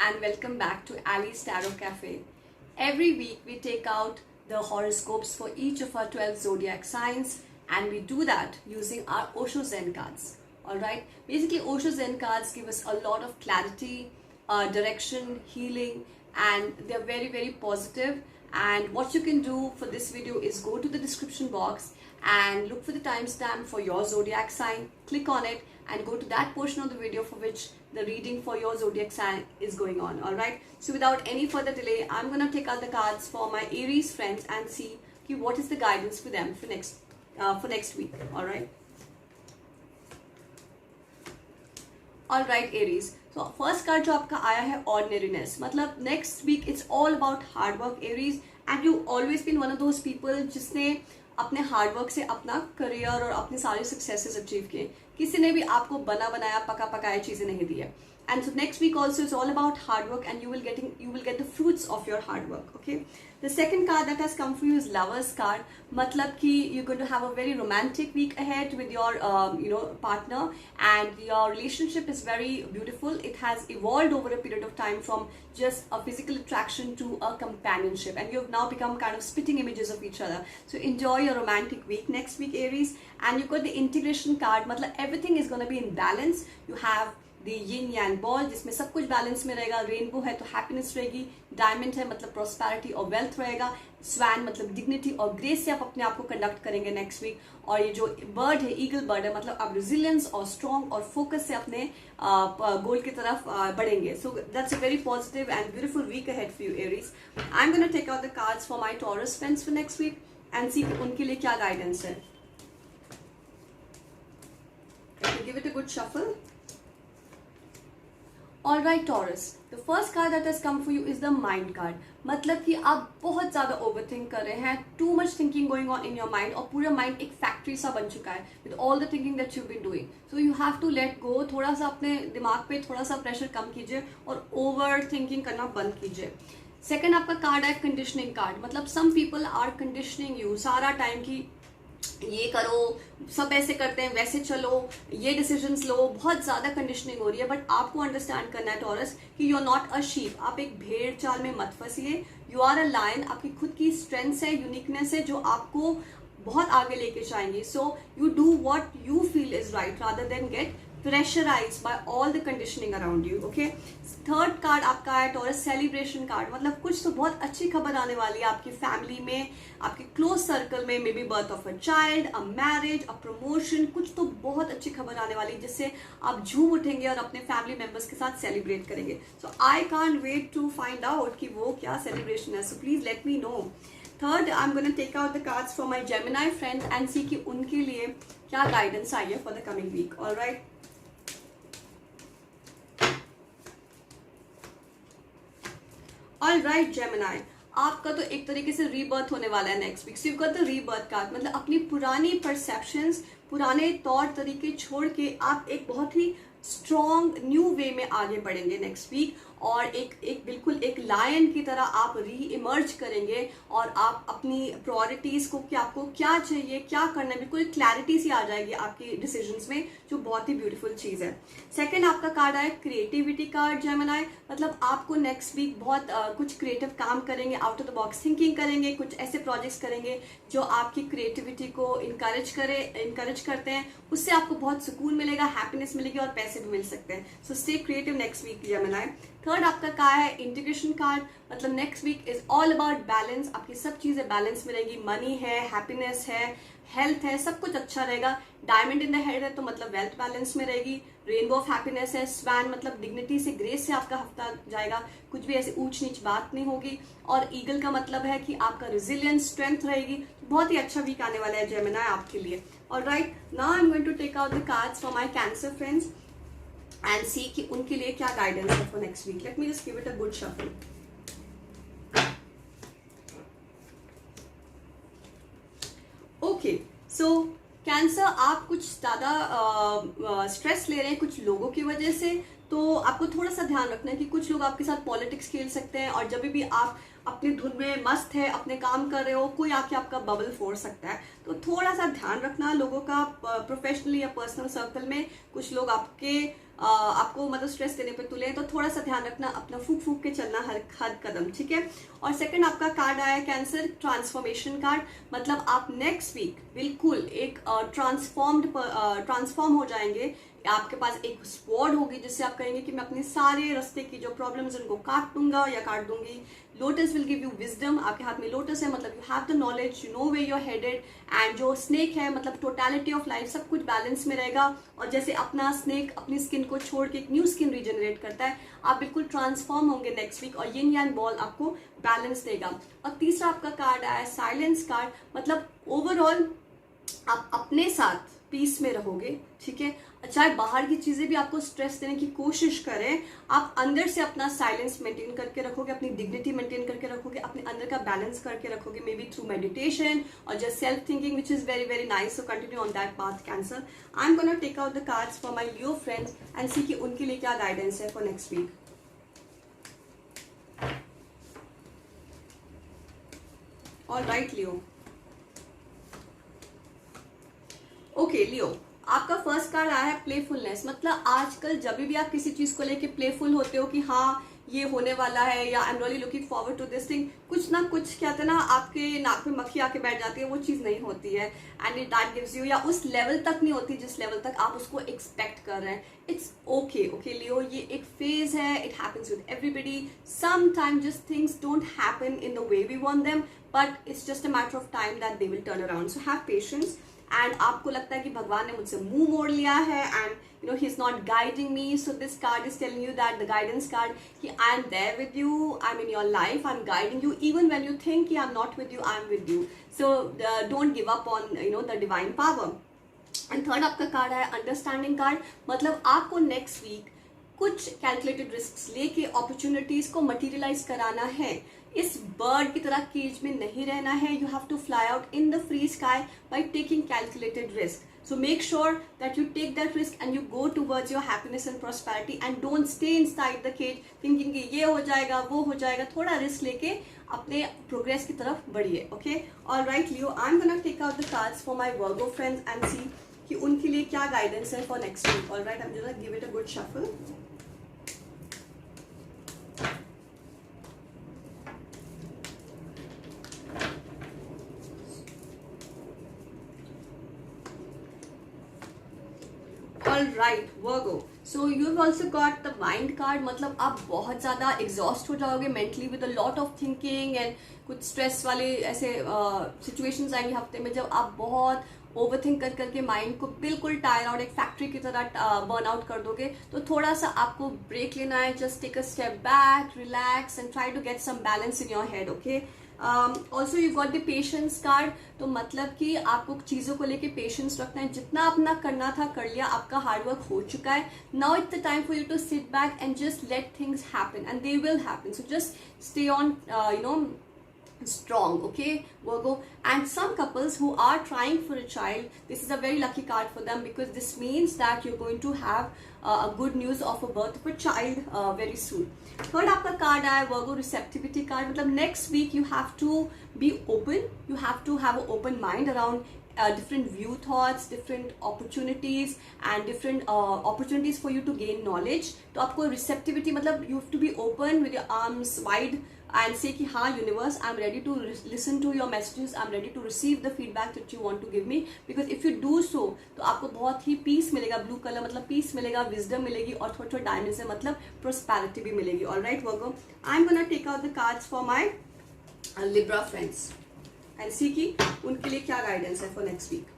and welcome back to Ali's Tarot Cafe. Every week we take out the horoscopes for each of our 12 zodiac signs and we do that using our Osho Zen cards. Alright, basically Osho Zen cards give us a lot of clarity, direction, healing, and they're very positive. And what you can do for this video is go to the description box and look for the timestamp for your zodiac sign, click on it and go to that portion of the video for which the reading for your zodiac sign is going on. Alright, so without any further delay, I'm gonna take out the cards for my Aries friends and see what is the guidance for them for next week. Alright. Alright Aries, so first card जो आपका आया है ordinariness, मतलब next week it's all about hard work Aries, and you always been one of those people जिसने अपने hard work से अपना career और अपने सारे सक्सेसेस अचीव किए. किसी ने भी आपको बना बनाया पका पकाया चीजें नहीं दी है. And so next week also is all about hard work and you will get the fruits of your hard work. Okay. The second card that has come for you is Lovers card. मतलब कि you're going to have a very romantic week ahead with your partner, and your relationship is very beautiful. It has evolved over a period of time from just a physical attraction to a companionship, and you've now become kind of spitting images of each other. So enjoy your romantic week next week Aries. And you got the integration card. मतलब everything is going to be in balance. You have the yin Yang ball जिसमें सब कुछ balance में रहेगा. Rainbow है तो happiness रहेगी. Diamond है मतलब प्रॉस्पेरिटी और वेल्थ रहेगा. स्वैन मतलब डिग्निटी और ग्रेस से आप अपने आप को कंडक्ट करेंगे नेक्स्ट वीक. और ये जो बर्ड है, ईगल बर्ड है, मतलब आप रेजिलियंस और स्ट्रॉन्ग और फोकस से अपने गोल की तरफ बढ़ेंगे. So that's a very positive and beautiful week ahead for you Aries. I am gonna take out the cards for my Taurus friends for next week and see उनके लिए क्या गाइडेंस है. Give it a good shuffle. All right Taurus, the first card that has come for you is the mind card. मतलब कि आप बहुत ज़्यादा overthink कर रहे हैं. too much thinking going on in your mind, और पूरा माइंड एक फैक्ट्री सा बन चुका है with all the thinking that you've been doing. So you have to let go. थोड़ा सा अपने दिमाग पे थोड़ा सा प्रेशर कम कीजिए और ओवर थिंकिंग करना बंद कीजिए. सेकेंड आपका कार्ड है कंडीशनिंग कार्ड. मतलब some people are conditioning you सारा टाइम की ये करो, सब ऐसे करते हैं, वैसे चलो, ये डिसीजंस लो. बहुत ज्यादा कंडीशनिंग हो रही है. बट आपको अंडरस्टैंड करना है टॉरस कि you are not a sheep. आप एक भेड़ चाल में मत फंसिए. You are a lion. आपकी खुद की स्ट्रेंथ है, यूनिकनेस है जो आपको बहुत आगे लेके जाएंगी. So you do what you feel is right rather than get pressurized by all the conditioning around you. Okay. Third card आपका है टॉरस सेलिब्रेशन कार्ड. मतलब कुछ तो बहुत अच्छी खबर आने वाली है आपकी फैमिली में, आपके क्लोज सर्कल में. May be birth of a child, a marriage, a promotion. कुछ तो बहुत अच्छी खबर आने वाली है जिससे आप झूम उठेंगे और अपने फैमिली मेंबर्स के साथ सेलिब्रेट करेंगे. So I can't wait to find out कि वो क्या सेलिब्रेशन है. So please let me know. Third I am gonna take out the cards for my Gemini friends and see कि उनके लिए क्या गाइडेंस आई है for the coming week. Alright. Alright Gemini, आपका तो एक तरीके से रीबर्थ होने वाला है next week. So you got the rebirth card. मतलब अपनी पुरानी परसेप्शंस, पुराने तौर तरीके छोड़ के आप एक बहुत ही स्ट्रॉन्ग न्यू वे में आगे बढ़ेंगे नेक्स्ट वीक. और एक बिल्कुल एक लायन की तरह आप री इमर्ज करेंगे और आप अपनी प्रायोरिटीज को कि आपको क्या चाहिए, क्या करना है, बिल्कुल क्लैरिटी सी आ जाएगी आपकी डिसीजंस में, जो बहुत ही ब्यूटीफुल चीज है. सेकंड आपका कार्ड है क्रिएटिविटी कार्ड जेमिनाई. मतलब आपको नेक्स्ट वीक बहुत कुछ क्रिएटिव काम करेंगे, out of the box thinking करेंगे, कुछ ऐसे प्रोजेक्ट्स करेंगे जो आपकी क्रिएटिविटी को इनकरेज करते हैं. उससे आपको बहुत सुकून मिलेगा, हैप्पीनेस मिलेगी और पैसे भी मिल सकते हैं. So stay creative next week Gemini. Third आपका क्या है इंटीग्रेशन कार्ड. मतलब next week is all about balance. आपकी सब चीजें बैलेंस में रहेगी. मनी है, हैप्पीनेस है, हेल्थ है, सब कुछ अच्छा रहेगा. डायमंड इन द हेड है तो मतलब वेल्थ बैलेंस में रहेगी. रेनबो ऑफ हैप्पीनेस है. स्वैन मतलब डिग्निटी से, ग्रेस से आपका हफ्ता जाएगा. कुछ भी ऐसे ऊंच नीच बात नहीं होगी. और ईगल का मतलब है कि आपका रेजिलियंस, स्ट्रेंथ रहेगी. बहुत ही अच्छा वीक आने वाला है जेमिनाई आपके लिए. Alright, now I am going to take out the cards for my Cancer friends and see कि उनके लिए क्या guidance है for next week. Let me just give it a good shuffle. Okay, so Cancer, आप कुछ ज़्यादा stress ले रहे हैं कुछ लोगों की वजह से. तो आपको थोड़ा सा ध्यान रखना है कि कुछ लोग आपके साथ पॉलिटिक्स खेल सकते हैं और जब भी आप अपनी धुन में मस्त है, अपने काम कर रहे हो, कोई आके आपका बबल फोड़ सकता है। तो थोड़ा सा ध्यान रखना लोगों का, प्रोफेशनली या पर्सनल सर्कल में कुछ लोग आपको मतलब स्ट्रेस देने पे तुले, तो थोड़ा सा ध्यान रखना, अपना फूक फूक के चलना हर कदम, ठीक है। और सेकंड आपका कार्ड आया कैंसर, ट्रांसफॉर्मेशन कार्ड। मतलब आप नेक्स्ट वीक बिल्कुल एक ट्रांसफॉर्म हो जाएंगे। आपके पास एक स्वॉर्ड होगी जिससे आप कहेंगे कि मैं अपने सारे रास्ते की जो प्रॉब्लम्स उनको काट दूंगा या काट दूंगी। Lotus will give you wisdom, आपके हाथ में लोटस है, मतलब you have the knowledge, you know way you are headed. And जो स्नेक है, मतलब टोटलिटी ऑफ लाइफ, सब कुछ बैलेंस में रहेगा। और जैसे अपना स्नेक अपनी स्किन को छोड़ के एक न्यू स्किन रीजनरेट करता है, आप बिल्कुल ट्रांसफॉर्म होंगे नेक्स्ट वीक, और यिन यांग बॉल आपको बैलेंस देगा। और तीसरा आपका कार्ड आया साइलेंस कार्ड, मतलब ओवरऑल आप अपने साथ पीस में रहोगे, ठीक है। चाहे बाहर की चीजें भी आपको स्ट्रेस देने की कोशिश करें, आप अंदर से अपना साइलेंस मेंटेन करके रखोगे, अपनी डिग्निटी मेंटेन करके रखोगे, अपने अंदर का बैलेंस करके रखोगे, मे बी थ्रू मेडिटेशन और just self thinking, which is very very nice. So continue on that path Cancer. I am gonna take out the cards for my Leo friends and see कि उनके लिए क्या guidance है for next week. Alright Leo, okay Leo, आपका first card आया है playfulness. मतलब आजकल जब भी आप किसी चीज को लेके प्लेफुल होते हो कि हाँ ये होने वाला है, या I am really looking forward to this thing, कुछ ना कुछ कहते हैं ना, आपके नाक में मक्खी आके बैठ जाती है, वो चीज नहीं होती है। And it that gives you, या उस लेवल तक नहीं होती जिस लेवल तक आप उसको एक्सपेक्ट कर रहे हैं। इट्स ओके ओके लियो, ये एक फेज है, it happens with everybody. Some time just things don't happen in the way we want them, but it's just a matter of time that they will turn around. So have patience. And आपको लगता है कि भगवान ने मुझसे मुंह मोड़ लिया है, and you know he is not guiding me, so this card is telling you that, the guidance card, कि I am there with you, I am in your life, I am guiding you even when you think I am not with you, I am with you. So don't give up on you know the divine power. And third आपका card है understanding card. मतलब आपको next week कुछ calculated risk लेके opportunities को materialise कराना है। इस बर्ड की तरह केज में नहीं रहना है। You have to fly out in the free sky by taking calculated risk. So make sure that you take that risk and you go towards your happiness and prosperity, and don't stay inside the cage thinking कि ये हो जाएगा वो हो जाएगा। थोड़ा risk लेके अपने प्रोग्रेस की तरफ बढ़िए। Okay, alright Leo, I am gonna take out the cards for my Virgo friends and see कि उनके लिए क्या गाइडेंस है for next week. Alright, I am gonna give it a good shuffle. Alright, Virgo. So you've also got the mind card. मतलब आप बहुत ज़्यादा exhaust हो जाओगे mentally with a lot of thinking, and कुछ स्ट्रेस वाले ऐसे सिचुएशंस आएंगे हफ्ते में जब आप बहुत ओवर थिंक कर करके माइंड को बिल्कुल टायर आउट, एक फैक्ट्री की तरह बर्न आउट कर दोगे। तो थोड़ा सा आपको ब्रेक लेना है, just take a step back, relax and try to get some balance in your head. Okay, also you got the patience card. तो मतलब कि आपको चीज़ों को लेके पेशेंस रखना है। जितना अपना करना था कर लिया, आपका हार्डवर्क हो चुका है। Now it's the time for you to sit back and just let things happen, and they will happen. So just stay on you know strong, okay, Virgo. And some couples who are trying for a child, this is a very lucky card for them, because this means that you're going to have a good news of a birth of a child very soon. Third आपका card आया Virgo, receptivity card. मतलब next week you have to be open, you have to have an open mind around different view thoughts, different opportunities and different opportunities for you to gain knowledge. तो आपको receptivity मतलब you have to be open with your arms wide and say कि हाँ universe, I'm ready to listen to your messages, I'm ready to receive the feedback that you want to give me, because if you do so तो आपको बहुत ही peace मिलेगा। blue color मतलब peace मिलेगा, wisdom मिलेगी, और थोड़े थोड़े diamonds है मतलब prosperity भी मिलेगी। alright Virgo, I'm gonna take out the cards for my Libra friends and see कि उनके लिए क्या guidance है for next week.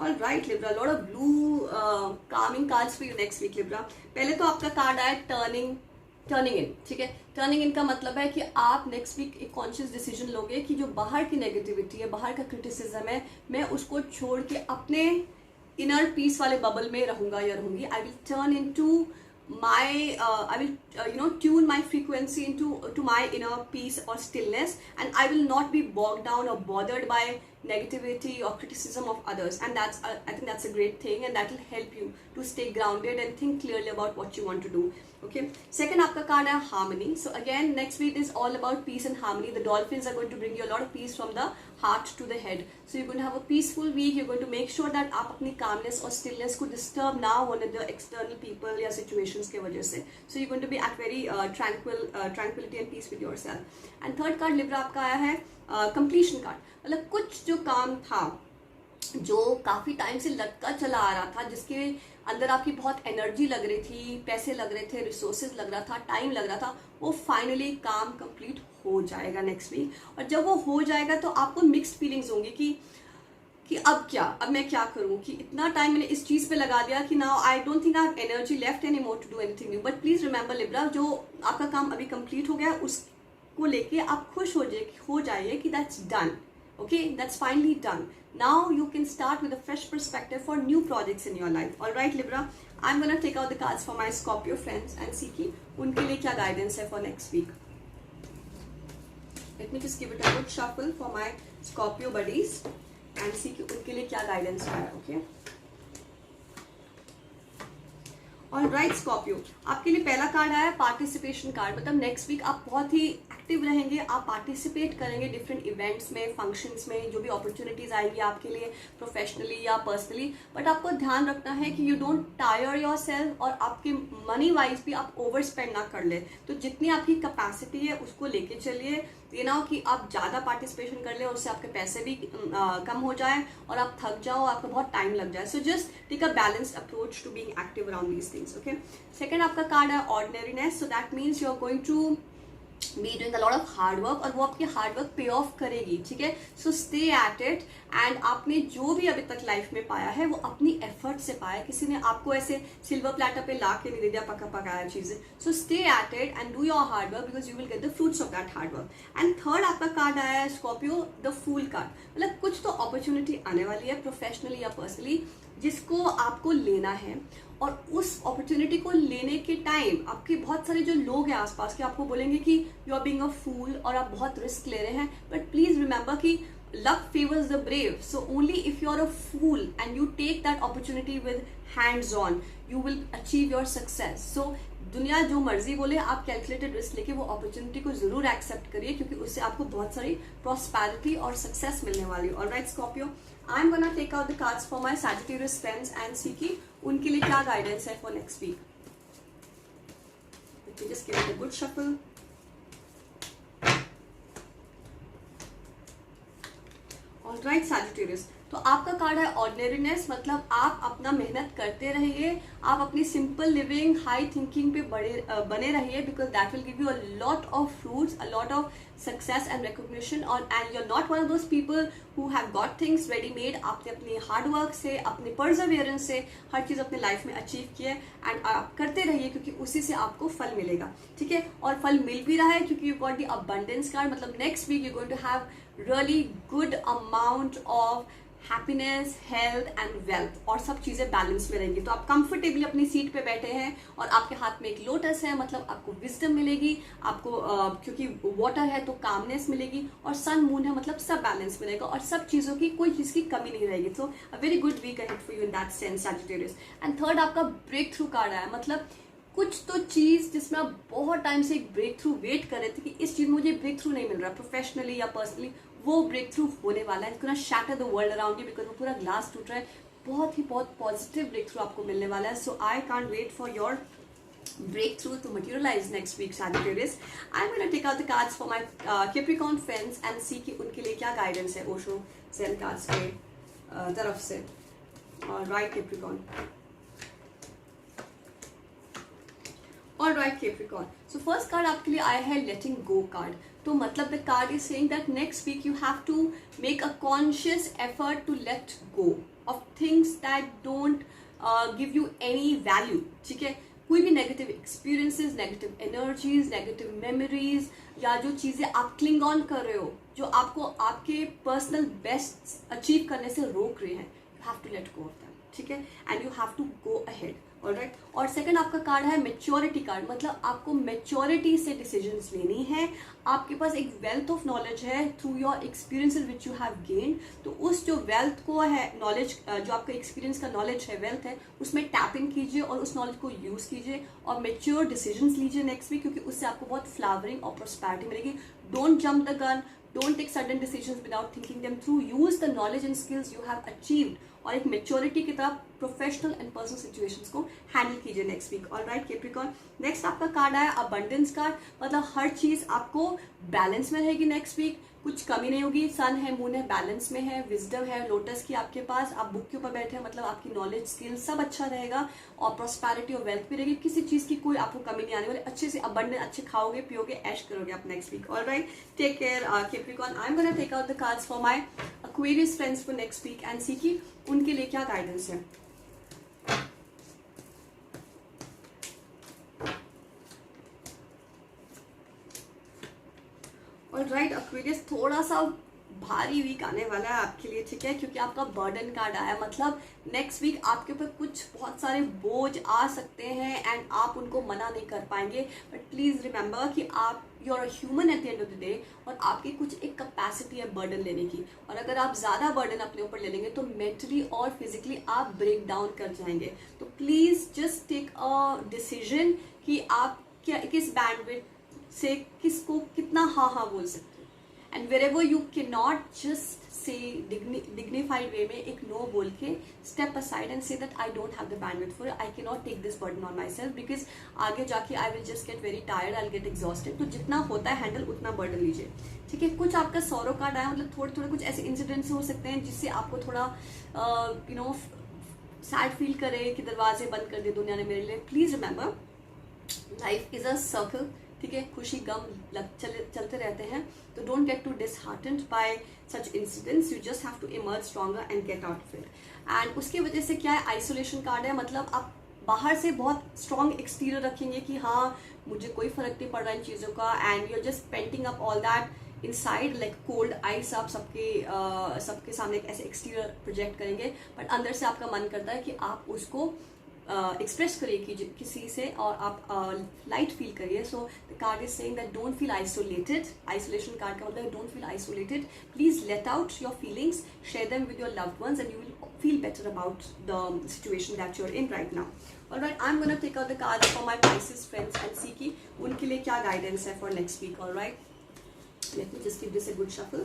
Alright Libra, lot of blue calming cards for you next week Libra. पहले तो आपका कार्ड आया turning इन, ठीक है। टर्निंग इन का मतलब है कि आप नेक्स्ट वीक एक कॉन्शियस डिसीजन लोगे कि जो बाहर की नेगेटिविटी है, बाहर का क्रिटिसिज्म है, मैं उसको छोड़ के अपने इनर पीस वाले बबल में रहूंगा या रहूंगी। I will turn in to I will tune my frequency to my inner peace or stillness, and I will not be bogged down or bothered by negativity or criticism of others. And that's I think that's a great thing, and that will help you to stay grounded and think clearly about what you want to do. Okay, second आपका card है harmony. So again, next week is all about peace and harmony. The dolphins are going to bring you a lot of peace from the heart to the head. So you're going to have a peaceful week. You're going to make sure that आप अपनी calmness और stillness को disturb ना होने दो external people या situations के वजह से. So you're going to be at very tranquility and peace with yourself. And third card Libra आपका आया है completion card. मतलब कुछ जो काम था जो काफ़ी टाइम से लटका चला आ रहा था, जिसके अंदर आपकी बहुत एनर्जी लग रही थी, पैसे लग रहे थे, रिसोर्सेज लग रहा था, टाइम लग रहा था, वो फाइनली काम कंप्लीट हो जाएगा नेक्स्ट वीक. और जब वो हो जाएगा तो आपको मिक्स्ड फीलिंग्स होंगी कि अब क्या, अब मैं क्या करूं, कि इतना टाइम मैंने इस चीज़ पे लगा दिया कि now I don't think I have energy left any more to do anything new. But please remember Libra, जो आपका काम अभी कंप्लीट हो गया उसको लेके आप खुश हो जाइए कि that's done. Okay, that's finally done. Now you can start with a fresh perspective for new projects in your life. All right, Libra, I'm gonna take out the cards for my Scorpio friends and see कि उनके लिए क्या guidance है for next week. Let me just give it a good shuffle for my Scorpio buddies and see कि उनके लिए क्या guidance है. Okay. ऑल राइट स्कॉर्पियो, आपके लिए पहला कार्ड आया पार्टिसिपेशन कार्ड. मतलब नेक्स्ट वीक आप बहुत ही एक्टिव रहेंगे, आप पार्टिसिपेट करेंगे डिफरेंट इवेंट्स में, फंक्शंस में, जो भी अपॉर्चुनिटीज आएंगी आपके लिए प्रोफेशनली या पर्सनली. बट आपको ध्यान रखना है कि you don't tyre your self, और आपके मनी वाइज भी आप ओवर स्पेंड ना कर ले. तो जितनी आपकी कैपेसिटी है उसको लेके चलिए. ये ना हो कि आप ज़्यादा पार्टिसिपेशन कर ले और उससे आपके पैसे भी कम हो जाए और आप थक जाओ, आपको बहुत टाइम लग जाए. So just take a balanced approach to being active around these things. Okay, second आपका कार्ड है ordinariness. So that means you are going to be doing a lot of hard work, और वो आपकी hard work पे of करेगी. ठीक है, so stay at it. And आपने जो भी अभी तक लाइफ में पाया है वो अपनी एफर्ट से पाया, किसी ने आपको ऐसे सिल्वर प्लेटर पे ला के नहीं दे दिया पकाया चीजें. So stay at it and do your hard work because you will get the fruits of that hard work. And third आपका कार्ड आया है स्कॉर्पियो द फूल कार्ड. मतलब कुछ तो अपॉर्चुनिटी आने वाली है प्रोफेशनली या पर्सनली, जिसको आपको लेना है. और उस अपॉर्चुनिटी को लेने के टाइम आपके बहुत सारे जो लोग हैं आसपास के आपको बोलेंगे कि यू आर बीइंग अ फूल और आप बहुत रिस्क ले रहे हैं. बट प्लीज रिमेंबर कि luck favors the brave. So only if you are a fool and you take that opportunity with hands on, you will achieve your success. So दुनिया जो मर्जी बोले, आप कैलकुलेटेड रिस्क लेके वो अपॉर्चुनिटी को जरूर एक्सेप्ट करिए, क्योंकि उससे आपको बहुत सारी प्रॉस्पेरिटी और सक्सेस मिलने वाली है. Alright Scorpio, I am gonna take out the cards for my Sagittarius friends and see कि उनके लिए क्या गाइडेंस है for next week. Let me just give it a good shuffle. Alright Sagittarius, तो आपका कार्ड है ऑर्डिनरीनेस. मतलब आप अपना मेहनत करते रहिए, आप अपनी सिंपल लिविंग हाई थिंकिंग पे बने रहिए, because that will give you a lot of fruits, a lot of success and recognition. और and you are not one of those people who have got things readymade. आपने अपनी hard work से, अपने Perseverance से हर चीज़ अपने life में achieve की है, एंड आप करते रहिए क्योंकि उसी से आपको फल मिलेगा. ठीक है, और फल मिल भी रहा है क्योंकि you got the abundance card. मतलब next week you going to have really good amount of happiness, health and wealth, और सब चीज़ें बैलेंस में रहेंगी. तो आप कंफर्टेबली अपनी सीट पे बैठे हैं और आपके हाथ में एक लोटस है, मतलब आपको विजडम मिलेगी, आपको क्योंकि वाटर है तो कामनेस मिलेगी, और सन मून है मतलब सब बैलेंस में रहेगा और सब चीज़ों की कोई चीज़ की कमी नहीं रहेगी. So a very good week ahead for you in that sense Sagittarius. And third आपका ब्रेक थ्रू कार्ड आया. मतलब कुछ तो चीज़ जिसमें आप बहुत टाइम से एक ब्रेक थ्रू वेट कर रहे थे कि इस चीज़ में मुझे ब्रेक थ्रू नहीं मिल रहा प्रोफेशनली या पर्सनली, वो ब्रेक थ्रू होने वाला है. It's shatter the world around you because वो पूरा ग्लास टूट रहा है. बहुत पॉजिटिव ब्रेक थ्रू आपको मिलने वाला है. So I can't wait for your breakthrough to materialize next week Sagittarius. I'm going to take out the cards for my Capricorn friends and see कि उनके लिए क्या guidance है ओशो zen cards के तरफ से. Alright Capricorn. Alright Capricorn. So first card आपके लिए आया है letting go card. तो मतलब the card is saying that next week you have to make a conscious effort to let go of things that don't give you any value. ठीक है, कोई भी negative experiences, negative energies, negative memories, या जो चीज़ें आप cling on कर रहे हो जो आपको आपके पर्सनल बेस्ट अचीव करने से रोक रहे हैं, you have to let go of them. ठीक है, and you have to go ahead. Alright. और सेकंड आपका कार्ड है मेच्योरिटी कार्ड, मतलब आपको मेच्योरिटी से डिसीजंस लेनी है। आपके पास एक वेल्थ ऑफ नॉलेज है through your experiences which you have gained, तो उस जो वेल्थ को है, नॉलेज जो आपका एक्सपीरियंस का नॉलेज है, वेल्थ है, उसमें टैप इन कीजिए और उस नॉलेज को यूज कीजिए और मेच्योर डिसीजंस लीजिए नेक्स्ट वीक, क्योंकि उससे आपको बहुत फ्लावरिंग और प्रोस्पेरिटी मिलेगी। Don't jump the gun, don't take sudden decisions without thinking them through. Use the knowledge and skills you have achieved और एक मेच्योरिटी की तरफ प्रोफेशनल एंड पर्सनल सिचुएशंस को हैंडल कीजिए next week. Alright Capricorn, next आपका card आया abundance card, मतलब हर चीज आपको बैलेंस में रहेगी नेक्स्ट वीक, कुछ कमी नहीं होगी। सन है, मून है, बैलेंस में है, विजडम है, लोटस की आपके पास, आप बुक के ऊपर बैठे हैं, मतलब आपकी नॉलेज स्किल सब अच्छा रहेगा और प्रॉस्पेरिटी और वेल्थ भी रहेगी। किसी चीज की कोई आपको कमी नहीं आने वाली, अच्छे से अबंडेंस, अच्छे खाओगे पियोगे, ऐश करोगे आप next week. Alright, take care Capricorn. I am gonna take out the cards for my Aquarius friends for next week and see की उनके लिए क्या गाइडेंस है। ऑलराइट Aquarius, थोड़ा सा भारी वीक आने वाला है आपके लिए, ठीक है, क्योंकि आपका बर्डन कार्ड आया, मतलब नेक्स्ट वीक आपके ऊपर कुछ बहुत सारे बोझ आ सकते हैं एंड आप उनको मना नहीं कर पाएंगे। बट प्लीज रिमेंबर कि आप you are a human at the end of the day और आपकी कुछ एक कैपेसिटी है बर्डन लेने की, और अगर आप ज़्यादा बर्डन अपने ऊपर ले लेंगे तो मेंटली और फिजिकली आप ब्रेक डाउन कर जाएंगे। तो please just take a decision कि आप क्या, किस बैंडविड्थ से किसको कितना हाँ हाँ बोल सकते हैं। And wherever you can not just say dignified way में एक नो बोल के step aside and say that I don't have the bandwidth for, I can not take this burden on myself, because आगे जाके I will just get very tired, I will get exhausted. तो जितना होता है handle उतना burden लीजिए, ठीक है। कुछ आपका सौरो कार्ड आया, मतलब थोड़े थोड़े कुछ ऐसे इंसिडेंट्स हो सकते हैं जिससे आपको थोड़ा यू नो सैड फील करे कि दरवाजे बंद कर दे दुनिया ने मेरे लिए। Please remember life is a circle, ठीक है, खुशी गम चलते रहते हैं, तो don't get too disheartened by such incidents, you just have to emerge stronger and get out of it. And उसकी वजह से क्या है, आइसोलेशन कार्ड है, मतलब आप बाहर से बहुत स्ट्रॉन्ग एक्सटीरियर रखेंगे कि हाँ मुझे कोई फर्क नहीं पड़ रहा इन चीज़ों का, and you are just painting up all that inside like cold ice, आप सबके सामने एक ऐसे एक्सटीरियर प्रोजेक्ट करेंगे, बट अंदर से आपका मन करता है कि आप उसको एक्सप्रेस करिए किसी से और आप लाइट फील करिए। So the card is saying that don't feel isolated, isolation card का मतलब don't feel isolated, please let out your feelings, share them with your loved ones and you will feel better about the situation that you're in right now. Alright, I'm gonna take out the cards for my Pisces friends and see कि उनके लिए क्या guidance है for next week. Alright, let me just give this a good shuffle.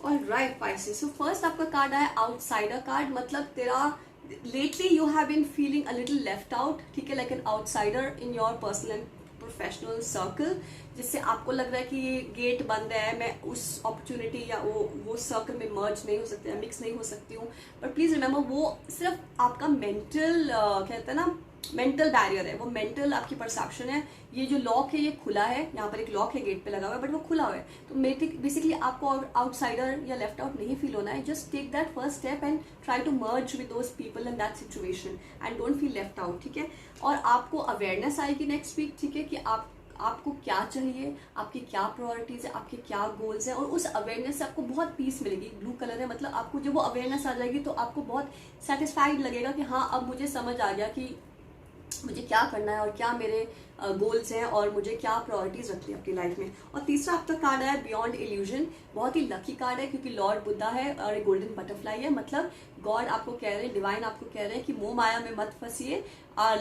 Alright Pisces, so first आपका card है outsider card, मतलब तेरा lately you have been feeling a little left out, ठीक है, like an outsider in your personal and professional circle, जिससे आपको लग रहा है कि ये गेट बंद है, मैं उस अपॉर्चुनिटी या वो सर्कल में मर्ज नहीं हो सकती, मिक्स नहीं हो सकती हूँ। बट प्लीज रिमेंबर वो सिर्फ आपका मेंटल कहते हैं ना मेंटल बैरियर है, वो मेंटल आपकी परसेप्शन है। ये जो लॉक है ये खुला है, यहाँ पर एक लॉक है गेट पे लगा हुआ है बट वो खुला हुआ है, तो बेसिकली आपको आउटसाइडर या लेफ्ट आउट नहीं फील होना है। Just take that first step and try to merge with those people in that situation and don't feel left out, ठीक है। और आपको अवेयरनेस आएगी नेक्स्ट वीक, ठीक है, कि आपको क्या चाहिए, आपकी क्या प्रायोरिटीज है, आपके क्या गोल्स हैं, और उस अवेयरनेस से आपको बहुत पीस मिलेगी। ब्लू कलर है, मतलब आपको जब वो अवेयरनेस आ जाएगी तो आपको बहुत सेटिस्फाइड लगेगा कि हाँ अब मुझे समझ आ गया कि मुझे क्या करना है और क्या मेरे गोल्स हैं और मुझे क्या प्रायोरिटीज रखनी है अपनी लाइफ में। और तीसरा आपका कार्ड है बियॉन्ड इल्यूजन, बहुत ही लकी कार्ड है क्योंकि लॉर्ड बुद्धा है और एक गोल्डन बटरफ्लाई है, मतलब गॉड आपको कह रहे हैं, डिवाइन आपको कह रहे हैं कि मोह माया में मत फंसिए,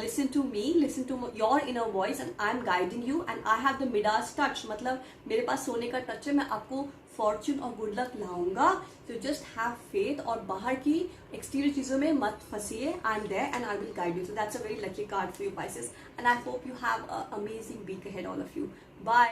listen to me, listen to your inner voice and I am guiding you and I have the Midas touch, मतलब मेरे पास सोने का टच है, मैं आपको फॉर्चून और गुड लक लाऊंगा। तो जस्ट हैव फेथ और बाहर की एक्सटीरियर चीजों में मत फंसिए, I am there and I will guide you. So that's a very lucky card for you Pisces and I hope you have an amazing week ahead all of you. Bye.